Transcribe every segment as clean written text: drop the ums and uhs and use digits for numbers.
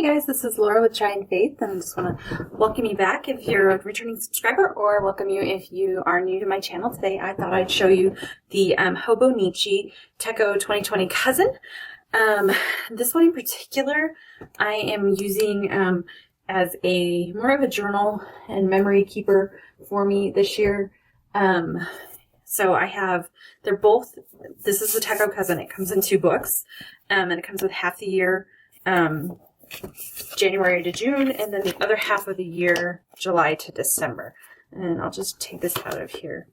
guys, this is Laura with Try and Faith, and I just want to welcome you back if you're a returning subscriber, or welcome you if you are new to my channel. Today I thought I'd show you the Hobonichi Techo 2020 Cousin. This one in particular I am using as a more of a journal and memory keeper for me this year. So I have, they're both, this is the Techo Cousin. It comes in 2 books, and it comes with half the year, January to June, and then the other half of the year, July to December. And I'll just take this out of here.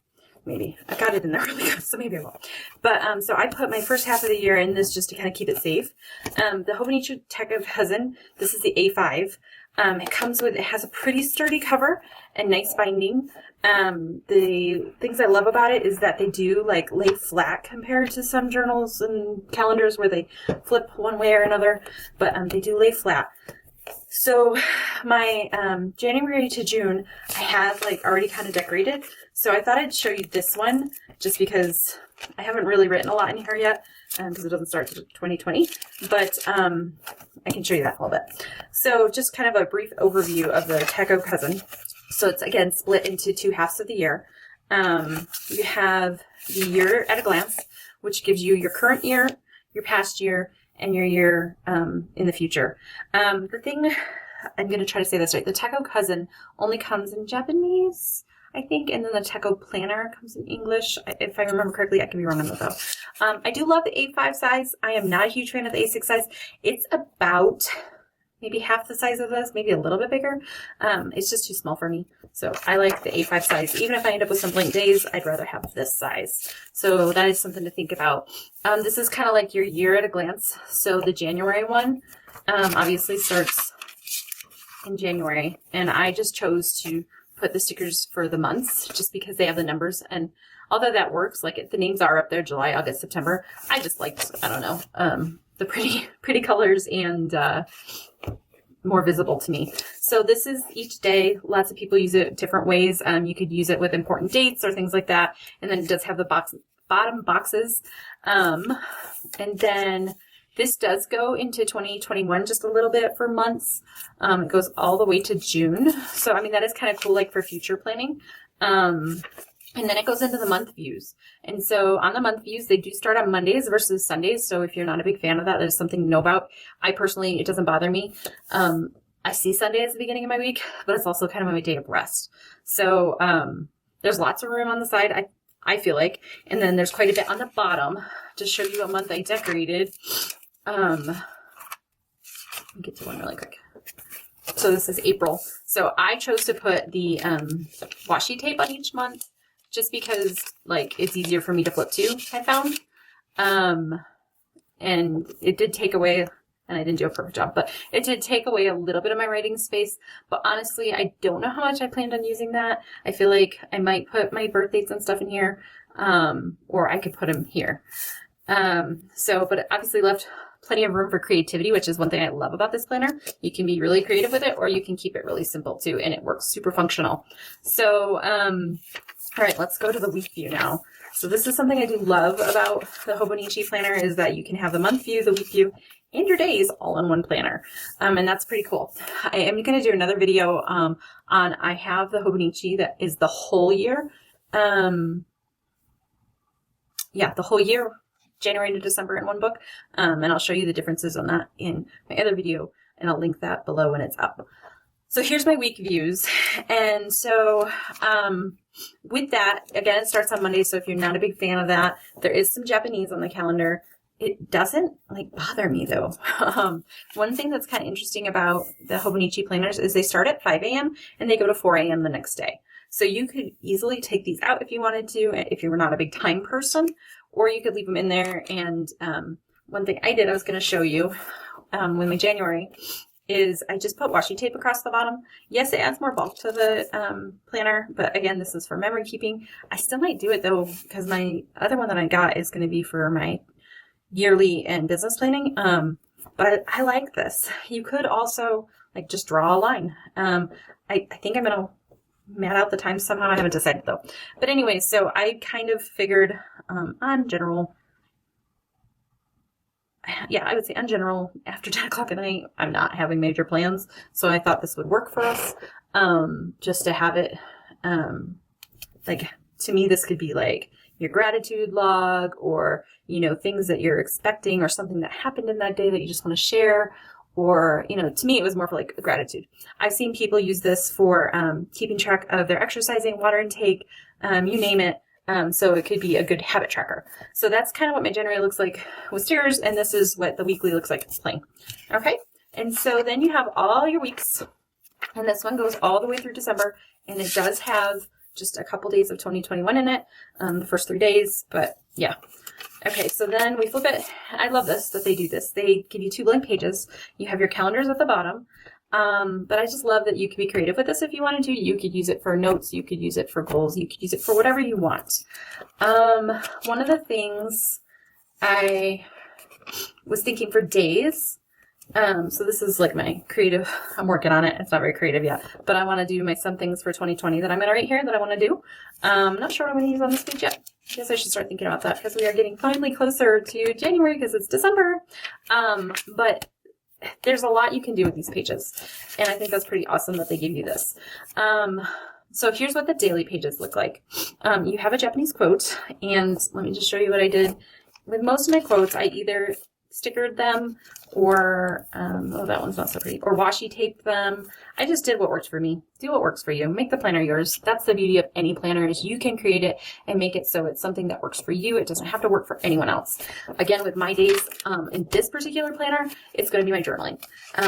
Maybe. I got it in there really good, so maybe I won't. But, so I put my first half of the year in this just to kind of keep it safe. The Hobonichi Techo Cousin, this is the A5. It has a pretty sturdy cover and nice binding. The things I love about it is that they do like lay flat compared to some journals and calendars where they flip one way or another, but they do lay flat. So my January to June I had like already kind of decorated, so I thought I'd show you this one just because I haven't really written a lot in here yet because it doesn't start to 2020, but I can show you that a little bit. So just kind of a brief overview of the Techo Cousin. So it's again split into 2 halves of the year. You have the year at a glance, which gives you your current year, your past year, and your year in the future. The thing, I'm going to try to say this right, the Techo Cousin only comes in Japanese, I think, and then the Techo Planner comes in English. If I remember correctly, I could be wrong on that though. I do love the A5 size. I am not a huge fan of the A6 size. It's about maybe half the size of this, maybe a little bit bigger. It's just too small for me. So I like the A5 size. Even if I end up with some blank days, I'd rather have this size. So that is something to think about. This is kind of like your year at a glance. So the January one obviously starts in January. And I just chose to put the stickers for the months just because they have the numbers. And although that works, like the names are up there, July, August, September, I just liked, I don't know, the pretty colors and more visible to me. So this is each day. Lots of people use it different ways. You could use it with important dates or things like that. And then it does have the bottom boxes. And then this does go into 2021 just a little bit for months. It goes all the way to June. So, I mean, that is kind of cool, like for future planning. And then it goes into the month views. And so on the month views, they do start on Mondays versus Sundays. So if you're not a big fan of that, there's something to know about. I personally, it doesn't bother me. I see Sunday as the beginning of my week, but it's also kind of my day of rest. So there's lots of room on the side, I feel like. And then there's quite a bit on the bottom to show you what month I decorated. Let me get to one really quick. So this is April. So I chose to put the washi tape on each month, just because like it's easier for me to flip to, I found. And it did take away, and I didn't do a perfect job, but it did take away a little bit of my writing space. But honestly, I don't know how much I planned on using that. I feel like I might put my birth dates and stuff in here, or I could put them here. But it obviously left plenty of room for creativity, which is one thing I love about this planner. You can be really creative with it, or you can keep it really simple too, and it works super functional. So, all right, let's go to the week view now. So this is something I do love about the Hobonichi planner, is that you can have the month view, the week view, and your days all in one planner. And that's pretty cool. I am going to do another video I have the Hobonichi that is the whole year. The whole year, January to December in one book. And I'll show you the differences on that in my other video, and I'll link that below when it's up. So here's my week views. And so with that, again, it starts on Monday. So if you're not a big fan of that, there is some Japanese on the calendar. It doesn't like bother me though. One thing that's kind of interesting about the Hobonichi planners is they start at 5 a.m. and they go to 4 a.m. the next day. So you could easily take these out if you wanted to, if you were not a big time person, or you could leave them in there. And one thing I did, I was going to show you with my January, is I just put washi tape across the bottom. Yes, it adds more bulk to the planner, but again, this is for memory keeping. I still might do it though, because my other one that I got is going to be for my yearly and business planning. But I like this. You could also like just draw a line. I think I'm going to mat out the times somehow. I haven't decided though. But anyway, so I kind of figured on general yeah, I would say in general, after 10 o'clock at night, I'm not having major plans. So I thought this would work for us. Just to have it, like, to me, this could be like your gratitude log, or, you know, things that you're expecting or something that happened in that day that you just want to share. Or, you know, to me, it was more for like gratitude. I've seen people use this for keeping track of their exercising, water intake, you name it. So it could be a good habit tracker. So that's kind of what my January looks like with stickers, and this is what the weekly looks like plain. Okay, and so then you have all your weeks, and this one goes all the way through December, and it does have just a couple days of 2021 in it, the first 3 days, but yeah. Okay, so then we flip it. I love this, that they do this. They give you 2 blank pages. You have your calendars at the bottom. But I just love that you can be creative with this if you wanted to. You could use it for notes. You could use it for goals. You could use it for whatever you want. One of the things I was thinking for days, so this is like my creative, I'm working on it. It's not very creative yet, but I want to do my some things for 2020 that I'm going to write here that I want to do. I'm not sure what I'm going to use on this page yet. I guess I should start thinking about that because we are getting finally closer to January because it's December. But there's a lot you can do with these pages, and I think that's pretty awesome that they give you this. So here's what the daily pages look like. You have a Japanese quote, and let me just show you what I did. With most of my quotes, I either stickered them or, oh, that one's not so pretty, or washi taped them. I just did what worked for me. Do what works for you. Make the planner yours. That's the beauty of any planner, is you can create it and make it so it's something that works for you. It doesn't have to work for anyone else. Again, with my days in this particular planner, it's going to be my journaling.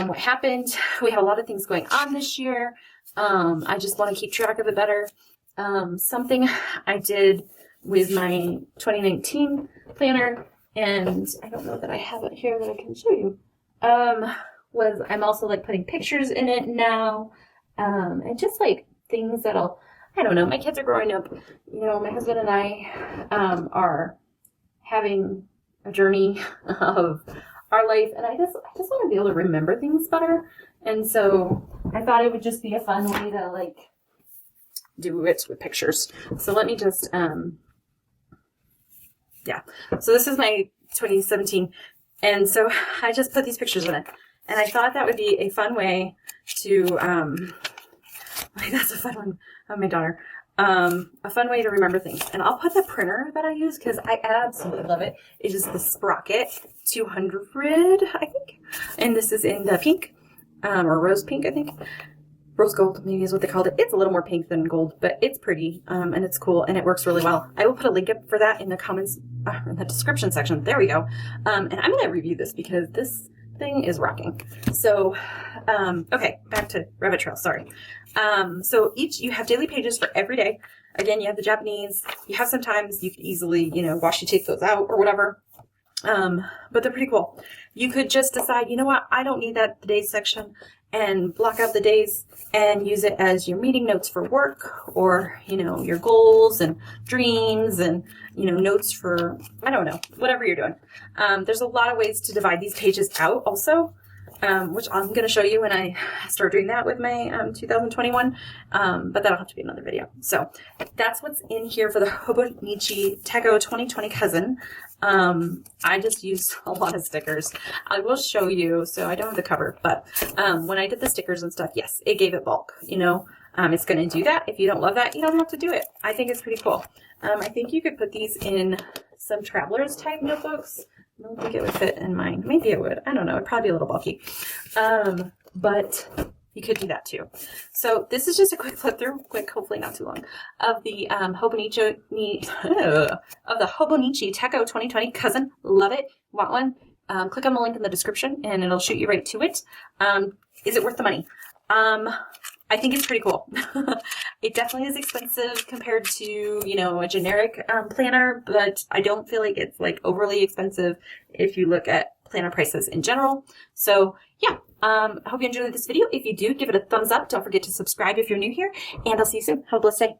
What happened, we have a lot of things going on this year. I just want to keep track of it better. Something I did with my 2019 planner, and I don't know that I have it here that I can show you, was I'm also like putting pictures in it now, and just like things that'll, I don't know, my kids are growing up, you know, my husband and I are having a journey of our life, and I just want to be able to remember things better, and so I thought it would just be a fun way to like do it with pictures. So let me just, yeah, so this is my 2017, and so I just put these pictures in it, and I thought that would be a fun way to, like, that's a fun one of my daughter, a fun way to remember things. And I'll put the printer that I use, because I absolutely love it. It is the Sprocket 200, I think, and this is in the pink, or rose pink, I think. Rose gold, maybe is what they called it. It's a little more pink than gold, but it's pretty, and it's cool, and it works really well. I will put a link up for that in the comments, in the description section. There we go. And I'm going to review this because this thing is rocking. So, okay, back to Rabbit Trail, sorry. So you have daily pages for every day. Again, you have the Japanese. You have sometimes you could easily, you know, washi tape those out or whatever. But they're pretty cool. You could just decide, you know what, I don't need that today's section, and block out the days and use it as your meeting notes for work, or, you know, your goals and dreams, and, you know, notes for, I don't know, whatever you're doing. There's a lot of ways to divide these pages out also, which I'm going to show you when I start doing that with my 2021, but that'll have to be another video. So that's what's in here for the Hobonichi Techo 2020 Cousin. I just used a lot of stickers. I will show you, so I don't have the cover, but when I did the stickers and stuff, yes, it gave it bulk, you know. It's going to do that. If you don't love that, you don't have to do it. I think it's pretty cool. I think you could put these in some traveler's type notebooks. I don't think it would fit in mine. Maybe it would. I don't know. It'd probably be a little bulky. But you could do that too. So this is just a quick flip through, hopefully not too long, of the Hobonichi Techo 2020 Cousin. Love it. Want one? Click on the link in the description and it'll shoot you right to it. Is it worth the money? I think it's pretty cool. It definitely is expensive compared to, you know, a generic planner, but I don't feel like it's like overly expensive if you look at planner prices in general. So yeah, I hope you enjoyed this video. If you do, give it a thumbs up. Don't forget to subscribe if you're new here, and I'll see you soon. Have a blessed day.